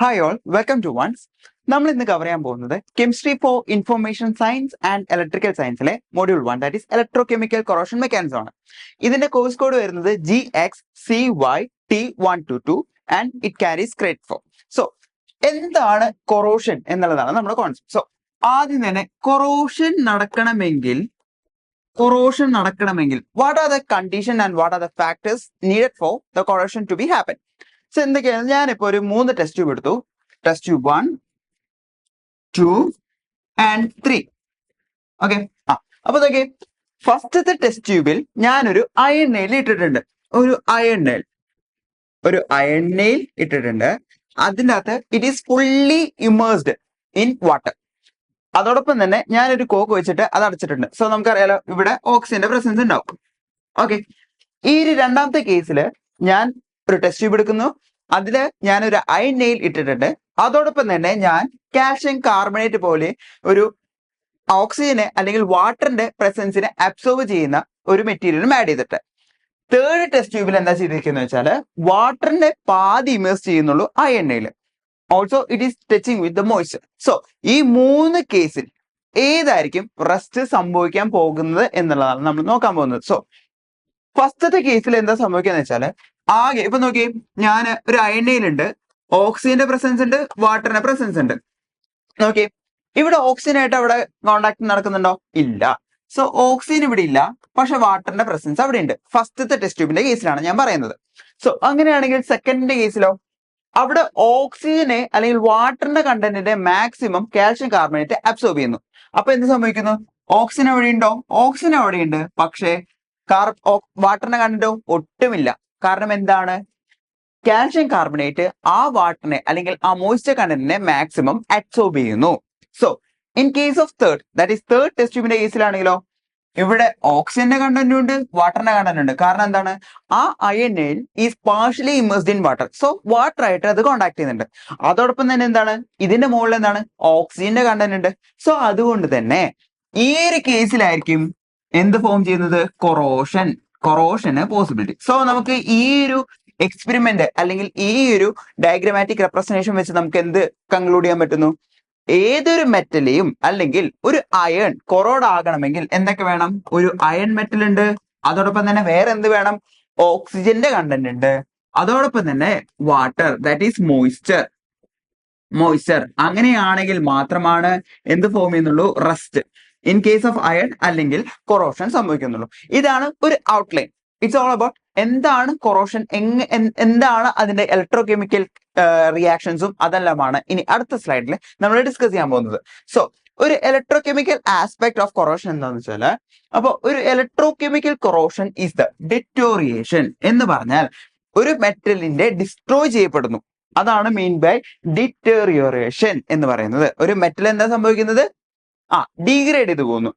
Hi all welcome to ones. നമ്മൾ ഇന്ന് cover ചെയ്യാൻ പോകുന്നത് chemistry for information science and electrical സയൻസിലെ module 1, that is electrochemical corrosion mechanism ആണ്. ഇതിന്റെ കോഴ്സ് കോഡ് വരുന്നത് GXCYT122 and it carries credit four. So എന്താണ് കൊറോഷൻ എന്നുള്ളതാണ് നമ്മുടെ കോൺസെപ്റ്റ്. സോ ആദ്യം തന്നെ കൊറോഷൻ നടക്കണമെങ്കിൽ what are the condition and what are the factors needed for the corrosion to be happen. So എന്തൊക്കെയാണ്, ഞാനിപ്പോ ഒരു 3 ടെസ്റ്റ് ട്യൂബ് എടുത്തു. Test tube 1, 2 and 3. ഓക്കെ. അപ്പൊ നോക്കി, ഫസ്റ്റത്തെ ടെസ്റ്റ് ട്യൂബിൽ ഞാനൊരു അയൺ നെയിൽ ഇട്ടിട്ടുണ്ട്. ഒരു അയൺ നെയിൽ ഇട്ടിട്ടുണ്ട്. അതിൻ്റെ അകത്ത് it is fully immersed in water. അതോടൊപ്പം തന്നെ ഞാനൊരു കോക്ക് വെച്ചിട്ട് അത് അടച്ചിട്ടുണ്ട്. സോ നമുക്കറിയാലോ ഇവിടെ ഓക്സിജന്റെ പ്രസൻസ് ഉണ്ടാവും. ഓക്കെ. ഈ രണ്ടാമത്തെ കേസിൽ ഞാൻ ഒരു ടെസ്റ്റ് ട്യൂബ് എടുക്കുന്നു. അതില് ഞാനൊരു അയൺ നെയിൽ ഇട്ടിട്ടുണ്ട്. അതോടൊപ്പം തന്നെ ഞാൻ കാൽഷ്യം കാർബണേറ്റ് പോലെ ഒരു ഓക്സിജനെ അല്ലെങ്കിൽ വാട്ടറിന്റെ പ്രസൻസിനെ അബ്സോർബ് ചെയ്യുന്ന ഒരു മെറ്റീരിയലും ആഡ് ചെയ്തിട്ട്, തേർഡ് ടെസ്റ്റ് ട്യൂബിൽ എന്താ ചെയ്തിരിക്കുന്നത് വെച്ചാല് വാട്ടറിന്റെ പാതി ഇമേഴ്സ് ചെയ്യുന്നുള്ളൂ iron nail. Also it is touching with the moisture. So ഈ 3 കേസിൽ ഏതായിരിക്കും റസ്റ്റ് സംഭവിക്കാൻ പോകുന്നത് എന്നുള്ളതാണ് നമ്മൾ നോക്കാൻ പോകുന്നത്. സോ ഫസ്റ്റത്തെ കേസിൽ എന്താ സംഭവിക്കാന്ന് വെച്ചാല് ആകെ ഇപ്പൊ നോക്കി, ഞാൻ ഒരു അയൺ നെയിൽ ഉണ്ട്, ഓക്സിജന്റെ പ്രസൻസ് ഉണ്ട്, വാട്ടറിന്റെ പ്രസൻസ് ഉണ്ട്. നോക്കി, ഇവിടെ ഓക്സിജൻ ആയിട്ട് അവിടെ കോണ്ടാക്ട് നടക്കുന്നുണ്ടോ? ഇല്ല. സോ ഓക്സിജൻ ഇവിടെ ഇല്ല, പക്ഷെ വാട്ടറിന്റെ പ്രസൻസ് അവിടെ ഉണ്ട്. ഫസ്റ്റത്തെ ടെസ്റ്റ് ട്യൂബിന്റെ കേസിലാണ് ഞാൻ പറയുന്നത്. സോ അങ്ങനെയാണെങ്കിൽ സെക്കൻഡിന്റെ കേസിലോ, അവിടെ ഓക്സിജനെ അല്ലെങ്കിൽ വാട്ടറിന്റെ കണ്ടന്റിന്റെ മാക്സിമം കാൽഷ്യം കാർബണേറ്റ് അബ്സോർബ് ചെയ്യുന്നു. അപ്പൊ എന്ത് സംഭവിക്കുന്നു? ഓക്സിജൻ എവിടെ ഉണ്ടോ? ഓക്സിജൻ അവിടെയുണ്ട്, പക്ഷേ വാട്ടറിന്റെ കണ്ടന്റോ ഒട്ടുമില്ല. കാരണം എന്താണ്? കാൽഷ്യം കാർബണേറ്റ് ആ വാട്ടറിനെ അല്ലെങ്കിൽ ആ മോയ്സ്ചർ കണ്ടന്റിനെ മാക്സിമം അബ്സോർബ് ചെയ്യുന്നു. So in case of third, that is third test ട്യൂബിന്റെ കേസിലാണെങ്കിലോ, ഇവിടെ ഓക്സിജന്റെ കണ്ടന്റും ഉണ്ട്, വാട്ടറിന്റെ കണ്ടന്റ് ഉണ്ട്. കാരണം എന്താണ്? ആ iron nail is partially immersed in water. So water ആയിട്ട് അത് കോണ്ടാക്ട് ചെയ്യുന്നുണ്ട്. അതോടൊപ്പം തന്നെ എന്താണ്, ഇതിന്റെ മുകളിൽ എന്താണ്, ഓക്സിജന്റെ കണ്ടന്റ് ഉണ്ട്. സോ അതുകൊണ്ട് തന്നെ ഈ ഒരു കേസിലായിരിക്കും എന്ത് ഫോം ചെയ്യുന്നത്? കൊറോഷന് പോസിബിലിറ്റി. സോ നമുക്ക് ഈ ഒരു എക്സ്പെരിമെന്റ് അല്ലെങ്കിൽ ഈ ഒരു ഡയഗ്രമാറ്റിക് റെപ്രസെന്റേഷൻ വെച്ച് നമുക്ക് എന്ത് കൺക്ലൂഡ് ചെയ്യാൻ പറ്റുന്നു? ഏതൊരു മെറ്റലെയും അല്ലെങ്കിൽ ഒരു അയൺ കൊറോഡ് ആകണമെങ്കിൽ എന്തൊക്കെ വേണം? ഒരു അയൺ മെറ്റൽ ഉണ്ട്, അതോടൊപ്പം തന്നെ വേറെ എന്ത് വേണം? ഓക്സിജന്റെ കണ്ടന്റ് ഉണ്ട്, അതോടൊപ്പം തന്നെ വാട്ടർ, ദാറ്റ് ഈസ് മോയ്സ്ചർ. അങ്ങനെയാണെങ്കിൽ മാത്രമാണ് എന്ത് ഫോം ചെയ്യുന്നുള്ളൂ? Rest. In case of iron അല്ലെങ്കിൽ കൊറോഷൻ സംഭവിക്കുന്നുള്ളൂ. ഇതാണ് ഒരു ഔട്ട്ലൈൻ. ഇറ്റ്സ് ഓൾ അബൌട്ട് എന്താണ് കൊറോഷൻ, എന്താണ് അതിന്റെ ഇലക്ട്രോകെമിക്കൽ റിയാക്ഷൻസും അതെല്ലാമാണ് ഇനി അടുത്ത സ്ലൈഡിൽ നമ്മൾ ഡിസ്കസ് ചെയ്യാൻ പോകുന്നത്. സോ ഒരു ഇലക്ട്രോകെമിക്കൽ ആസ്പെക്ട് ഓഫ് കൊറോഷൻ എന്താണെന്ന് വെച്ചാൽ, അപ്പോൾ ഒരു electrochemical corrosion is the deterioration എന്ന് പറഞ്ഞാൽ ഒരു മെറ്റലിന്റെ ഡിസ്ട്രോയ് ചെയ്യപ്പെടുന്നു. അതാണ് മീൻ ബൈ ഡിറ്റോറിയേഷൻ എന്ന് പറയുന്നത്. ഒരു മെറ്റൽ എന്താ സംഭവിക്കുന്നത്? ഡീഗ്രേഡ് ചെയ്ത് പോകുന്നു.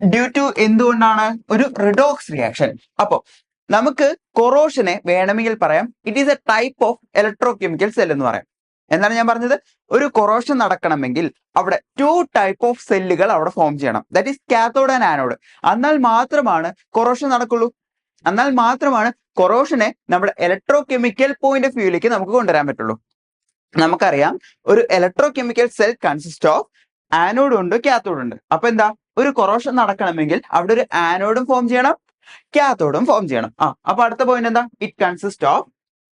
ഡ്യൂ ടു എന്തുകൊണ്ടാണ്? ഒരു റിഡോക്സ് റിയാക്ഷൻ. അപ്പോ നമുക്ക് കൊറോഷനെ വേണമെങ്കിൽ പറയാം it is A type of electrochemical cell എന്ന് പറയാം. എന്താണ് ഞാൻ പറഞ്ഞത്? ഒരു കൊറോഷൻ നടക്കണമെങ്കിൽ അവിടെ 2 ടൈപ്പ് ഓഫ് സെല്ലുകൾ അവിടെ ഫോം ചെയ്യണം. That is cathode and anode. എന്നാൽ മാത്രമാണ് കൊറോഷൻ നടക്കുള്ളൂ. എന്നാൽ മാത്രമാണ് കൊറോഷനെ നമ്മുടെ ഇലക്ട്രോകെമിക്കൽ പോയിന്റ് ഓഫ് വ്യൂയിലേക്ക് നമുക്ക് കൊണ്ടുവരാൻ പറ്റുള്ളൂ. നമുക്കറിയാം ഒരു electrochemical cell consist of anode ഉണ്ട്, കാത്തോഡ് ഉണ്ട്. അപ്പൊ എന്താ, ഒരു കൊറോഷൻ നടക്കണമെങ്കിൽ അവിടെ ഒരു ആനോഡും ഫോം ചെയ്യണം, കാത്തോഡും ഫോം ചെയ്യണം. അപ്പൊ അടുത്ത പോയിന്റ് എന്താ? It consist of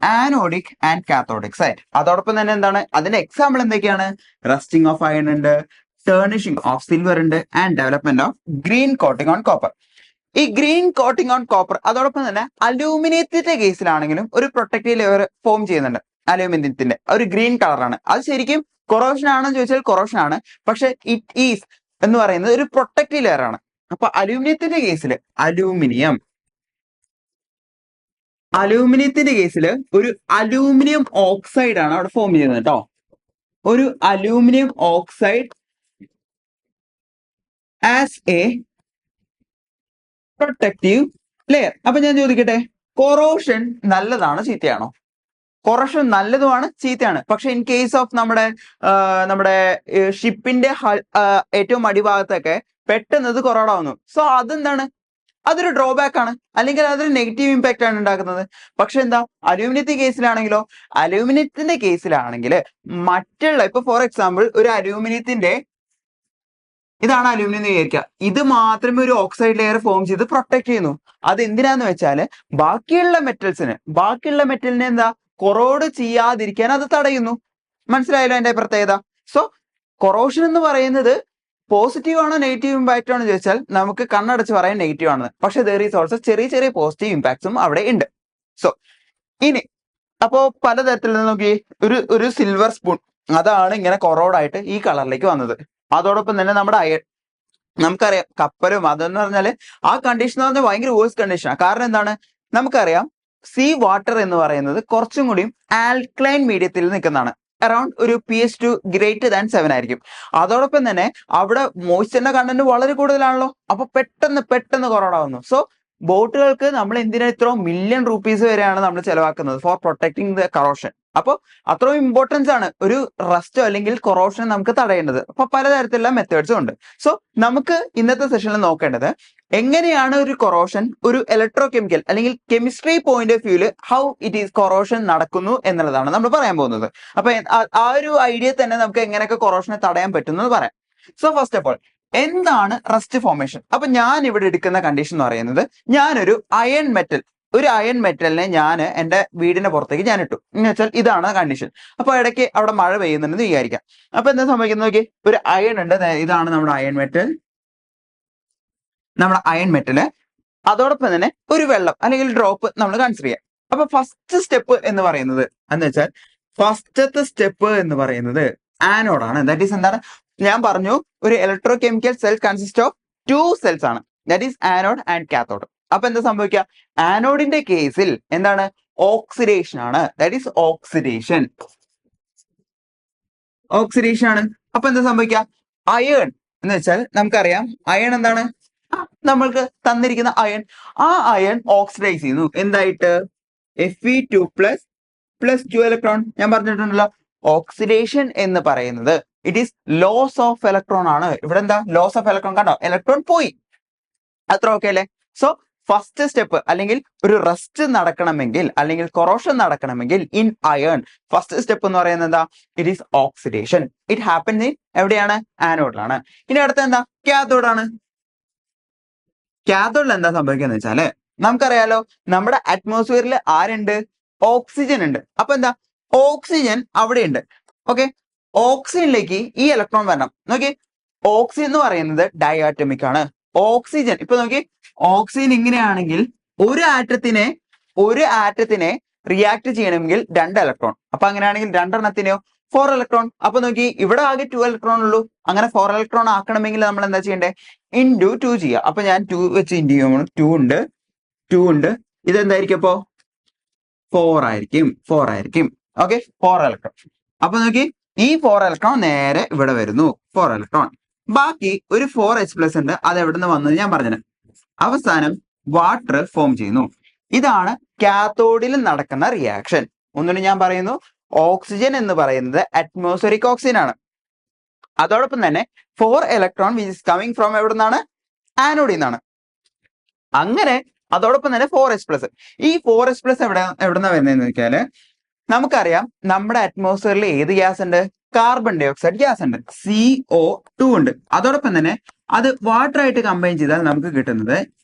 anodic and cathodic side. അതോടൊപ്പം തന്നെ എന്താണ് അതിന്റെ എക്സാമ്പിൾ എന്തൊക്കെയാണ്? റസ്റ്റിംഗ് ഓഫ് അയൺ ഉണ്ട്, ടേർണിഷിംഗ് ഓഫ് സിൽവർ ഉണ്ട്, and development of green coating on copper. ഈ ഗ്രീൻ കോട്ടിംഗ് ഓൺ കോപ്പർ അതോടൊപ്പം തന്നെ അലൂമിനിയത്തിന്റെ കേസിലാണെങ്കിലും ഒരു പ്രൊട്ടക്റ്റീവ് ലെയർ ഫോം ചെയ്യുന്നുണ്ട്. അലൂമിനിയത്തിന്റെ ഒരു ഗ്രീൻ കളറാണ്. അത് ശരിക്കും കൊറോഷൻ ആണെന്ന് ചോദിച്ചാൽ കൊറോഷൻ ആണ്, പക്ഷെ ഇറ്റ് ഈസ് എന്ന് പറയുന്നത് ഒരു പ്രൊട്ടക്റ്റീവ് ലെയർ ആണ്. അപ്പൊ അലൂമിനിയത്തിന്റെ കേസിൽ അലൂമിനിയത്തിന്റെ കേസിൽ ഒരു അലൂമിനിയം ഓക്സൈഡ് ആണ് അവിടെ ഫോം ചെയ്യുന്നത് കേട്ടോ. ഒരു aluminium oxide as A protective layer. അപ്പൊ ഞാൻ ചോദിക്കട്ടെ, കൊറോഷൻ നല്ലതാണോ ചീത്തയാണോ? കൊറോഷൻ നല്ലതുമാണ്, ചീത്തയാണ്. പക്ഷെ ഇൻ കേസ് ഓഫ് നമ്മുടെ ഷിപ്പിന്റെ ഏറ്റവും അടിഭാഗത്തൊക്കെ പെട്ടെന്ന് ഇത് കൊറോഡാവുന്നു. സോ അതെന്താണ്? അതൊരു ഡ്രോബാക്ക് ആണ്, അല്ലെങ്കിൽ അതൊരു നെഗറ്റീവ് ഇമ്പാക്റ്റ് ആണ് ഉണ്ടാക്കുന്നത്. പക്ഷെ എന്താ അലൂമിനിയത്തിന്റെ കേസിലാണെങ്കിലോ, അലൂമിനിയത്തിന്റെ കേസിലാണെങ്കിൽ മറ്റുള്ള ഇപ്പൊ ഫോർ എക്സാമ്പിൾ ഒരു അലൂമിനിയത്തിന്റെ ഇതാണ് അലൂമിനിയം എന്ന് വിചാരിക്കുക, ഇത് മാത്രമേ ഒരു ഓക്സൈഡ് ലെയർ ഫോം ചെയ്ത് പ്രൊട്ടക്ട് ചെയ്യുന്നു. അത് എന്തിനാന്ന് വെച്ചാല് ബാക്കിയുള്ള മെറ്റലിനെ എന്താ കൊറോഡ് ചെയ്യാതിരിക്കാൻ അത് തടയുന്നു. മനസ്സിലായല്ലോ എന്റെ പ്രത്യേകത. സോ കൊറോഷൻ എന്ന് പറയുന്നത് പോസിറ്റീവ് ആണോ നെഗറ്റീവ് ഇമ്പാക്റ്റ് ആണോ ചോദിച്ചാൽ നമുക്ക് കണ്ണടച്ച് പറയാൻ നെഗറ്റീവ് ആണെന്ന്. പക്ഷെ ദർ ഈസ് ഓൾസോ ചെറിയ ചെറിയ പോസിറ്റീവ് ഇമ്പാക്ട്സും അവിടെ ഉണ്ട്. സോ ഇനി അപ്പോ പലതരത്തിലുള്ള നോക്കി ഒരു സിൽവർ സ്പൂൺ അതാണ് ഇങ്ങനെ കൊറോഡായിട്ട് ഈ കളറിലേക്ക് വന്നത്. അതോടൊപ്പം തന്നെ നമ്മുടെ അയൺ, നമുക്കറിയാം കപ്പലും അതെന്ന് പറഞ്ഞാല് ആ കണ്ടീഷൻ എന്ന് പറഞ്ഞാൽ ഭയങ്കര വേഴ്സ് കണ്ടീഷനാണ്. കാരണം എന്താണ്, നമുക്കറിയാം സീ വാട്ടർ എന്ന് പറയുന്നത് കുറച്ചും കൂടിയും ആൽക്ലൈൻ മീഡിയത്തിൽ നിൽക്കുന്നതാണ്. അറൌണ്ട് ഒരു pH2 ഗ്രേറ്റർ ദാൻ 7 ആയിരിക്കും. അതോടൊപ്പം തന്നെ അവിടെ മോയ്സ്ചറിന്റെ കണ്ടന്റ് വളരെ കൂടുതലാണല്ലോ, അപ്പൊ പെട്ടെന്ന് കൊറോഡാവുന്നു. സോ ബോട്ടുകൾക്ക് നമ്മൾ എന്തിനാ ഇത്ര മില്യൺ റുപ്പീസ് വരെയാണ് നമ്മൾ ചെലവാക്കുന്നത് ഫോർ പ്രൊട്ടക്ടിങ് ദ കൊറോഷൻ. അപ്പൊ അത്രയും ഇമ്പോർട്ടൻസ് ആണ് ഒരു റസ്റ്റോ അല്ലെങ്കിൽ കൊറോഷൻ നമുക്ക് തടയേണ്ടത്. അപ്പൊ പലതരത്തിലുള്ള മെത്തേഡ്സും ഉണ്ട്. സോ നമുക്ക് ഇന്നത്തെ സെഷനിൽ നോക്കേണ്ടത് എങ്ങനെയാണ് ഒരു കൊറോഷൻ ഒരു ഇലക്ട്രോ കെമിക്കൽ അല്ലെങ്കിൽ കെമിസ്ട്രി പോയിന്റ് ഓഫ് വ്യൂല് ഹൗ ഇറ്റ് ഈസ് കൊറോഷൻ നടക്കുന്നു എന്നുള്ളതാണ് നമ്മൾ പറയാൻ പോകുന്നത്. അപ്പൊ ആ ഒരു ഐഡിയ തന്നെ നമുക്ക് എങ്ങനെയൊക്കെ കൊറോഷനെ തടയാൻ പറ്റുന്നത് പറയാം. സോ ഫസ്റ്റ് ഓഫ് ഓൾ എന്താണ് റസ്റ്റ് ഫോർമേഷൻ? അപ്പൊ ഞാൻ ഇവിടെ എടുക്കുന്ന കണ്ടീഷൻ എന്ന് പറയുന്നത്, ഞാനൊരു അയൺ മെറ്റലിനെ ഞാൻ എന്റെ വീടിന്റെ പുറത്തേക്ക് ഞാൻ ഇട്ടു എന്ന് വെച്ചാൽ ഇതാണ് കണ്ടീഷൻ. അപ്പൊ ഇടയ്ക്ക് അവിടെ മഴ പെയ്യുന്നുണ്ടെന്ന് വിചാരിക്കാം. അപ്പൊ എന്താ സംഭവിക്കുന്നത് നോക്കി, ഒരു അയൺ ഉണ്ട്, ഇതാണ് നമ്മുടെ അയൺ മെറ്റല്. അതോടൊപ്പം തന്നെ ഒരു വെള്ളം അല്ലെങ്കിൽ ഡ്രോപ്പ് നമ്മൾ കൺസിഡർ ചെയ്യാം. അപ്പൊ ഫസ്റ്റ് സ്റ്റെപ്പ് എന്ന് പറയുന്നത് എന്ന് വെച്ചാൽ ഫസ്റ്റത്തെ സ്റ്റെപ്പ് എന്ന് പറയുന്നത് ആനോഡാണ്. ദാറ്റ് ഈസ് എന്താണ്, ഞാൻ പറഞ്ഞു ഒരു electrochemical cell consist of 2 cells ആണ്, that is anode and cathode. അപ്പൊ എന്താ സംഭവിക്കുക, ആനോഡിന്റെ കേസിൽ എന്താണ് ഓക്സിഡേഷൻ ആണ്, ദാറ്റ് ഈസ് ഓക്സിഡേഷൻ ആണ്. അപ്പൊ എന്താ സംഭവിക്കുക, അയൺ എന്ന് വെച്ചാൽ നമുക്കറിയാം അയൺ എന്താണ്, നമ്മൾക്ക് തന്നിരിക്കുന്ന ആ അയൺ ഓക്സിഡൈസ് ചെയ്യുന്നു എന്തായിട്ട്, Fe2++2 ഇലക്ട്രോൺ. ഞാൻ പറഞ്ഞിട്ടുണ്ടല്ലോ ഓക്സിഡേഷൻ എന്ന് പറയുന്നത് it is loss of electron ആണ്. ഇവിടെ എന്താ ലോസ് ഓഫ് ഇലക്ട്രോൺ, കണ്ടോ ഇലക്ട്രോൺ പോയി, അത്ര ഓക്കെ അല്ലേ. സോ ഫസ്റ്റ് സ്റ്റെപ്പ് അല്ലെങ്കിൽ ഒരു റസ്റ്റ് നടക്കണമെങ്കിൽ അല്ലെങ്കിൽ കൊറോഷൻ നടക്കണമെങ്കിൽ ഇൻ അയൺ ഫസ്റ്റ് സ്റ്റെപ്പ് എന്ന് പറയുന്നത് എന്താ, it is oxidation. It happens in എവിടെയാണ്, ആനോഡിലാണ്. ഇനി അടുത്ത എന്താ, കാത്തോഡാണ്. കാത്തോഡിൽ എന്താ സംഭവിക്കുന്നത് വെച്ചാല് നമുക്കറിയാലോ നമ്മുടെ അറ്റ്മോസ്ഫിയറിൽ ആരുണ്ട്, ഓക്സിജൻ ഉണ്ട്. അപ്പൊ എന്താ ഓക്സിജൻ അവിടെ ഉണ്ട്. ഓക്കെ, ഓക്സിജനിലേക്ക് ഈ ഇലക്ട്രോൺ വരണം. നോക്കി, ഓക്സിജൻ എന്ന് പറയുന്നത് ഡയാറ്റമിക് ആണ്. ഓക്സിജൻ ഇപ്പൊ നോക്കി, ഓക്സിജൻ ഇങ്ങനെയാണെങ്കിൽ ഒരു ആറ്റത്തിനെ റിയാക്ട് ചെയ്യണമെങ്കിൽ 2 ഇലക്ട്രോൺ. അപ്പൊ അങ്ങനെയാണെങ്കിൽ 2 എണ്ണത്തിനെയോ 4 ഇലക്ട്രോൺ. അപ്പൊ നോക്കി ഇവിടെ ആകെ 2 ഇലക്ട്രോൺ ഉള്ളൂ. അങ്ങനെ 4 ഇലക്ട്രോൺ ആക്കണമെങ്കിൽ നമ്മൾ എന്താ ചെയ്യണ്ടേ, ഇൻറ്റു 2 ചെയ്യുക. അപ്പൊ ഞാൻ 2 വെച്ച് ഇൻറ്റു ചെയ്യണം. 2 ഉണ്ട്, ഇതെന്തായിരിക്കും അപ്പോ 4 ആയിരിക്കും. Okay, 4 electron. അപ്പൊ നോക്കി ഈ 4 ഇലക്ട്രോൺ നേരെ ഇവിടെ വരുന്നു, 4 ഇലക്ട്രോൺ. ബാക്കി ഒരു 4H+ ഉണ്ട്, അത് എവിടെ നിന്ന് വന്നത് ഞാൻ പറഞ്ഞു. അവസാനം വാട്ടർ ഫോം ചെയ്യുന്നു. ഇതാണ് കാത്തോഡിൽ നടക്കുന്ന റിയാക്ഷൻ. ഒന്നുകൂടി ഞാൻ പറയുന്നു, ഓക്സിജൻ എന്ന് പറയുന്നത് അറ്റ്മോസ്ഫിയറിക് ഓക്സിജൻ ആണ്. അതോടൊപ്പം തന്നെ 4 electron which is coming from എവിടെ നിന്നാണ്, ആനോഡിൽ നിന്നാണ്. അങ്ങനെ അതോടൊപ്പം തന്നെ 4H+. ഈ 4H+ എവിടെന്നാ വരുന്നതെന്ന് വെച്ചാല് നമുക്കറിയാം നമ്മുടെ അറ്റ്മോസ്ഫിയറിൽ ഏത് ഗ്യാസ് ഉണ്ട്, കാർബൺ ഡൈ ഓക്സൈഡ് ഗ്യാസ് ഉണ്ട്, CO2 ഉണ്ട്. അതോടൊപ്പം തന്നെ അത് വാട്ടർ ആയിട്ട് കമ്പൈൻ ചെയ്താൽ നമുക്ക് കിട്ടുന്നത്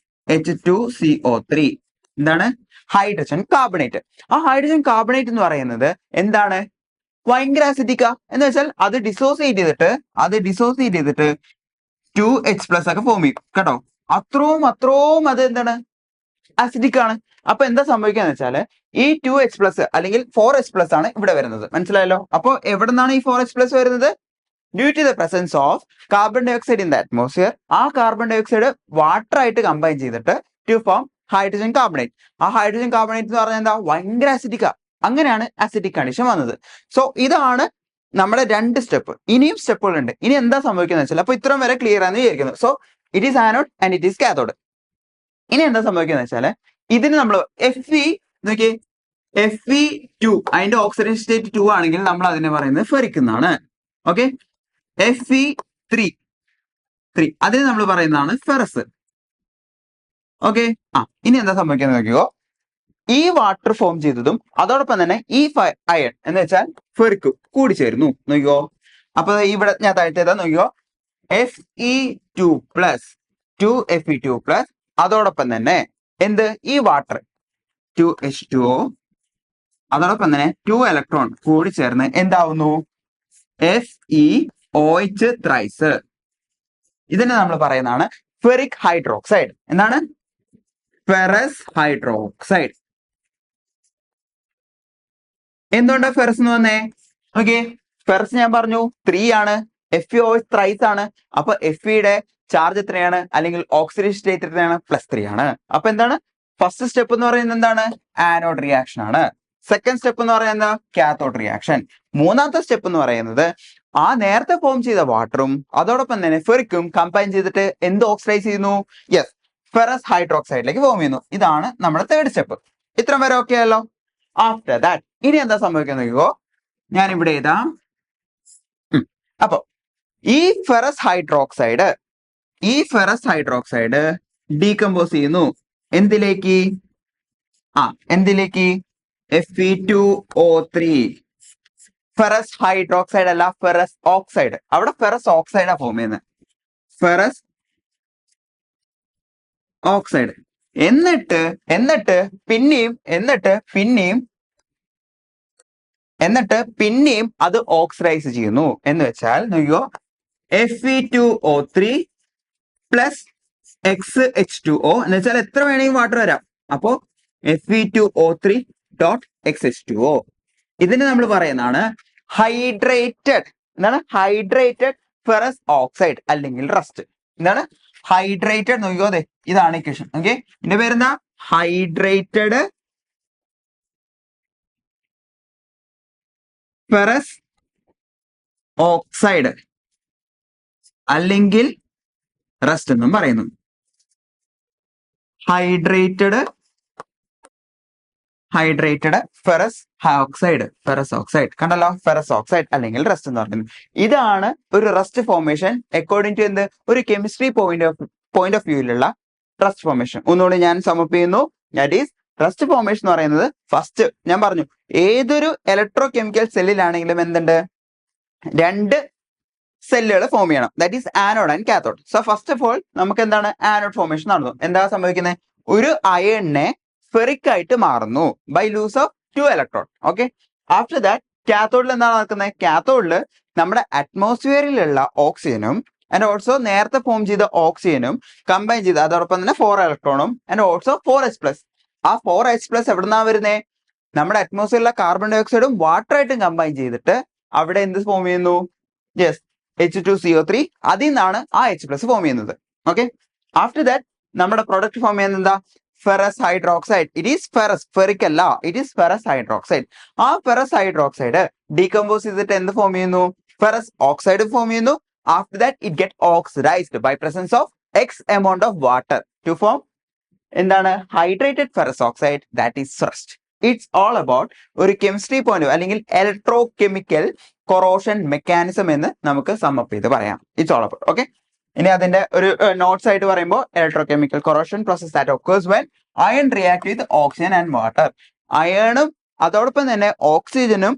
H2CO3. എന്താണ്, ഹൈഡ്രജൻ കാർബണേറ്റ്. ആ ഹൈഡ്രജൻ കാർബണേറ്റ് എന്ന് പറയുന്നത് എന്താണ്, ഭയങ്കര അസിഡിക്ക. എന്ന് വെച്ചാൽ അത് ഡിസോസിയേറ്റ് ചെയ്തിട്ട് 2H+ ഒക്കെ ഫോം ചെയ്യും കേട്ടോ. അത്രയും അത് എന്താണ്, അസിഡിക് ആണ്. അപ്പൊ എന്താ സംഭവിക്കാന്ന് വെച്ചാല് ഈ 2H+ അല്ലെങ്കിൽ 4H+ ആണ് ഇവിടെ വരുന്നത്. മനസ്സിലായല്ലോ. അപ്പൊ എവിടെ നിന്നാണ് ഈ 4H+ വരുന്നത്, due to the presence of carbon dioxide in the atmosphere. ആ കാർബൺ ഡൈ ഓക്സൈഡ് വാട്ടർ ആയിട്ട് കമ്പൈൻ ചെയ്തിട്ട് ടു ഫോം ഹൈഡ്രജൻ കാർബണേറ്റ്. ആ ഹൈഡ്രജൻ കാർബണേറ്റ് എന്ന് പറഞ്ഞാൽ എന്താ, ഭയങ്കര അസിഡിക്ക. അങ്ങനെയാണ് അസിഡിക് കണ്ടീഷൻ വന്നത്. സോ ഇതാണ് നമ്മുടെ 2 സ്റ്റെപ്പ്. ഇനിയും സ്റ്റെപ്പുകൾ ഉണ്ട്. ഇനി എന്താ സംഭവിക്കുന്നത് വെച്ചാൽ, അപ്പൊ ഇത്രയും വരെ ക്ലിയർ ആണെന്ന് വിചാരിക്കുന്നു. So it is anode and it is cathode. ഇനി എന്താ സംഭവിക്കുന്നത് വെച്ചാല് ഇതിന് നമ്മൾ Fe2 അതിന്റെ ഓക്സിഡേഷൻ സ്റ്റേറ്റ് 2 ആണെങ്കിൽ നമ്മൾ അതിനെ പറയുന്നത് ഫെറിക് എന്നാണ്. ഓക്കെ, Fe3 അതിന് നമ്മൾ പറയുന്നതാണ് ഫെറസ്. ഓക്കെ. ഇനി എന്താ സംഭവിക്കുന്നത് നോക്കിയോ, ഈ വാട്ടർ ഫോം ചെയ്തതും അതോടൊപ്പം തന്നെ ഈ അയൺ എന്ന് വെച്ചാൽ ഫെറിക് കൂടി ചേരുന്നു നോക്കിയോ. അപ്പൊ ഇവിടെ ഞാൻ താഴ്ത്തിയതാ നോക്കിയോ, Fe2+2Fe2+, അതോടൊപ്പം തന്നെ എന്ത്, ഈ വാട്ടർ 2H2O, അതോടൊപ്പം തന്നെ 2 ഇലക്ട്രോൺ കൂടി ചേർന്ന് എന്താവുന്നു, FeOH ത്രൈസ്. ഇതിനെ നമ്മൾ പറയുന്നതാണ് ഫെറിക് ഹൈഡ്രോക്സൈഡ്. എന്താണ്, ഫെറസ് ഹൈഡ്രോക്സൈഡ്. എന്തുകൊണ്ടാ ഫെറസ് എന്ന് വന്നേ, ഓക്കെ. ഫെറസ് ഞാൻ പറഞ്ഞു 3 ആണ്, FeOH ത്രൈസ് ആണ്. അപ്പൊ Feയുടെ ചാർജ് എത്രയാണ്, അല്ലെങ്കിൽ ഓക്സിഡേഷൻ സ്റ്റേറ്റ് എത്രയാണ്, +3 ആണ്. അപ്പൊ എന്താണ്, ഫസ്റ്റ് സ്റ്റെപ്പ് എന്ന് പറയുന്നത് എന്താണ്, ആനോഡ് റിയാക്ഷൻ ആണ്. സെക്കൻഡ് സ്റ്റെപ്പ് എന്ന് പറയുന്നത് കാത്തോഡ് റിയാക്ഷൻ. മൂന്നാമത്തെ സ്റ്റെപ്പ് എന്ന് പറയുന്നത് ആ നേരത്തെ ഫോം ചെയ്ത വാട്ടറും അതോടൊപ്പം തന്നെ ഫെറിക്കും കമ്പൈൻ ചെയ്തിട്ട് എന്ത് ഓക്സിഡൈസ് ചെയ്യുന്നു, യെസ്, ഫെറസ് ഹൈഡ്രോക്സൈഡിലേക്ക് ഫോം ചെയ്യുന്നു. ഇതാണ് നമ്മുടെ തേർഡ് സ്റ്റെപ്പ്. ഇത്ര വരെ ഓക്കെ ആയല്ലോ. ആഫ്റ്റർ ദാറ്റ് ഇനി എന്താ സംഭവിക്കുന്നത്, ഞാൻ ഇവിടെ എഴുതാം. അപ്പൊ ഈ ഫെറസ് ഹൈഡ്രോക്സൈഡ് ഡീകമ്പോസ് ചെയ്യുന്നു എന്തിലേക്ക്, Fe2O3. ഫെറസ് ഹൈഡ്രോക്സൈഡ് അല്ല, ഫെറസ് ഓക്സൈഡ്. അവിടെ ഫെറസ് ഓക്സൈഡാ ഫോം ചെയ്യുന്നത്, ഫെറസ് ഓക്സൈഡ്. എന്നിട്ട് പിന്നെയും അത് ഓക്സിഡൈസ് ചെയ്യുന്നു. എന്ന് വെച്ചാൽ നോക്കിയോ, Fe2O3 +XH2O എന്ന് വെച്ചാൽ എത്ര വേണമെങ്കിൽ വാട്ടർ വരാം. അപ്പോ Fe2O3.XH2O. ഇതിന് നമ്മൾ പറയുന്നതാണ് ഹൈഡ്രേറ്റഡ് ഫെറസ് ഓക്സൈഡ് അല്ലെങ്കിൽ റസ്റ്റ്. എന്താണ് ഹൈഡ്രേറ്റഡ്, നോക്കിയോ, അതെ ഇതാണ് ഇക്വേഷൻ. ഓക്കെ, ഇതിന്റെ പേരെന്താ, ഹൈഡ്രേറ്റഡ് ഫെറസ് ഓക്സൈഡ് അല്ലെങ്കിൽ റസ്റ്റ് എന്നും പറയുന്നു. ഹൈഡ്രേറ്റഡ് ഫെറസ് ഓക്സൈഡ് കണ്ടല്ലോ, ഫെറസ് ഓക്സൈഡ് അല്ലെങ്കിൽ റസ്റ്റ് എന്ന് പറയുന്നത്. ഇതാണ് ഒരു റസ്റ്റ് ഫോർമേഷൻ അക്കോർഡിംഗ് ടു എന്ത്, ഒരു കെമിസ്ട്രി പോയിന്റ് ഓഫ് വ്യൂയിലുള്ള റസ്റ്റ് ഫോർമേഷൻ. ഒന്നുകൂടി ഞാൻ സമപ്പ് ചെയ്യുന്നു. ദാറ്റ് ഈസ് റസ്റ്റ് ഫോർമേഷൻ എന്ന് പറയുന്നത്, ഫസ്റ്റ് ഞാൻ പറഞ്ഞു ഏതൊരു ഇലക്ട്രോ കെമിക്കൽ സെല്ലിലാണെങ്കിലും എന്തുണ്ട്, 2 സെല്ലുകൾ ഫോം ചെയ്യണം. That is anode and cathode. So first of all നമുക്ക് എന്താണ് ആനോഡ് ഫോർമേഷൻ നടന്നു. എന്താ സംഭവിക്കുന്നത്, ഒരു അയണിനെ ഫെറിക് ആയിട്ട് മാറുന്നു by loose of 2 electron. Okay, after that കാത്തോഡിൽ എന്താണ് നടക്കുന്നത്, കാത്തോഡിൽ നമ്മുടെ അറ്റ്മോസ്ഫിയറിലുള്ള ഓക്സിജനും ആൻഡ് ഓൾസോ നേരത്തെ ഫോം ചെയ്ത ഓക്സിജനും കമ്പൈൻ ചെയ്ത് അതോടൊപ്പം തന്നെ 4 ഇലക്ട്രോണും ആൻഡ് ഓൾസോ 4H+. ആ 4H+ എവിടുന്നാ വരുന്നേ, നമ്മുടെ അറ്റ്മോസ്ഫിയറിലെ കാർബൺ ഡൈ ഓക്സൈഡും വാട്ടറായിട്ടും കമ്പൈൻ ചെയ്തിട്ട് അവിടെ എന്ത് ഫോം ചെയ്യുന്നു, യെസ്, H2CO3. അതിൽ നിന്നാണ് ആ H+ ഫോം ചെയ്യുന്നത്. ഓക്കെ, ആഫ്റ്റർ ദാറ്റ് നമ്മുടെ പ്രൊഡക്റ്റ് ഫോം ചെയ്യുന്നത് എന്താ, ferrous hydroxide. It is ferric അല്ല, ഇറ്റ് ഈസ് ഫെറസ് ഹൈഡ്രോക്സൈഡ്. ആ ഫെറസ് ഹൈഡ്രോക്സൈഡ് ഡീകമ്പോസ് ചെയ്തിട്ട് എന്ത് ഫോം ചെയ്യുന്നു, ഫെറസ് ഓക്സൈഡ് ഫോം ചെയ്യുന്നു. After that it get oxidised by presence of ex amount of water to form എന്താണ്, hydrated ferrous oxide. That is rust. It's all about ഒരു chemistry point അല്ലെങ്കിൽ electrochemical corrosion mechanism എന്ന് നമുക്ക് sum up ചെയ്ത് പറയാം. It's all about. Okay, ഇനി അതിന്റെ ഒരു നോട്ട്സ് ആയിട്ട് പറയുമ്പോൾ, electrochemical corrosion process that occurs when iron react with oxygen and water. അയണും അതോടൊപ്പം തന്നെ ഓക്സിജനും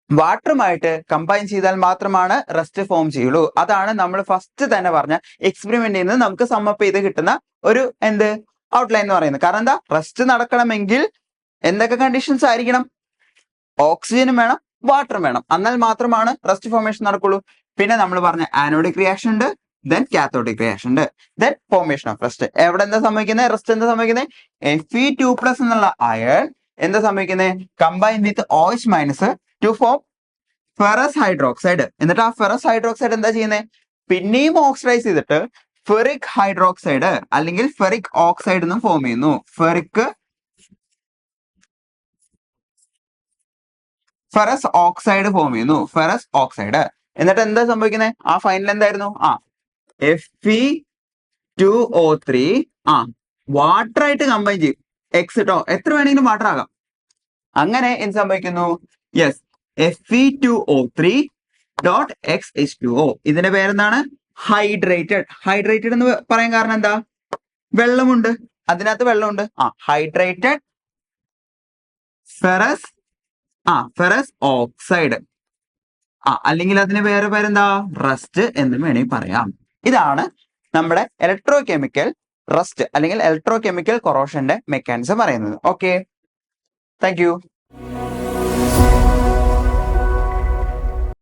വാട്ടറുമായിട്ട് കമ്പൈൻ ചെയ്താൽ മാത്രമാണ് റസ്റ്റ് ഫോം ചെയ്യുള്ളൂ. അതാണ് നമ്മൾ ഫസ്റ്റ് തന്നെ പറഞ്ഞ എക്സ്പെരിമെന്റിൽ നിന്ന് നമുക്ക് സമ്മപ്പ് ചെയ്ത് കിട്ടുന്ന ഒരു എന്ത് ഔട്ട്ലൈൻ എന്ന് പറയുന്നത്. കാരണം എന്താ, റസ്റ്റ് നടക്കണമെങ്കിൽ എന്തൊക്കെ കണ്ടീഷൻസ് ആയിരിക്കണം, ഓക്സിജനും വേണം, വാട്ടറും വേണം. എന്നാൽ മാത്രമാണ് റസ്റ്റ് ഫോർമേഷൻ നടക്കുള്ളൂ. പിന്നെ നമ്മൾ പറഞ്ഞ ആനോഡിക് റിയാക്ഷൻ ഉണ്ട്, ദെൻ കാത്തോഡിക് റിയാക്ഷൻ ഉണ്ട്, ദെൻ ഫോർമേഷൻ ഓഫ് റസ്റ്റ്. എവിടെ എന്താ സംഭവിക്കുന്നത്, റസ്റ്റ് എന്താ സംഭവിക്കുന്നത്, Fe2+ എന്നുള്ള അയൺ എന്താ സംഭവിക്കുന്നത്, combine with OH- to form ferrous hydroxide. എന്നിട്ട് ആ ഫെറസ് ഹൈഡ്രോക്സൈഡ് എന്താ ചെയ്യുന്നത്, പിന്നെയും ഓക്സിഡൈസ് ചെയ്തിട്ട് ഫെറിക് ഹൈഡ്രോക്സൈഡ് അല്ലെങ്കിൽ ഫെറിക് ഓക്സൈഡ് എന്നും ഫോം ചെയ്യുന്നു. ഫെറസ് ഓക്സൈഡ് ഫോം ചെയ്യുന്നു, ഫെറസ് ഓക്സൈഡ്. എന്നിട്ട് എന്താ സംഭവിക്കുന്നത്, ആ ഫൈനൽ എന്തായിരുന്നു, Fe2O3 വാട്ടർ ആയിട്ട് കമ്പൈൻ ചെയ്യും. എക്സ് കേട്ടോ, എത്ര വേണമെങ്കിലും വാട്ടർ ആകാം. അങ്ങനെ എന്ത് സംഭവിക്കുന്നു, യെസ്, Fe2O3.XH2O. ഇതിന്റെ പേരെന്താണ്, ഹൈഡ്രേറ്റഡ് എന്ന് പറയാൻ കാരണം എന്താ, വെള്ളമുണ്ട്. അതിനകത്ത് വെള്ളമുണ്ട്. Hydrated ferrous ferrous oxide. അല്ലെങ്കിൽ അതിന് വേറെ പേരെന്താ, റസ്റ്റ് എന്ന് വേണമെങ്കിൽ പറയാം. ഇതാണ് നമ്മുടെ ഇലക്ട്രോ കെമിക്കൽ റസ്റ്റ് അല്ലെങ്കിൽ ഇലക്ട്രോ കെമിക്കൽ കൊറോഷന്റെ മെക്കാനിസം പറയുന്നത്. Okay, thank you.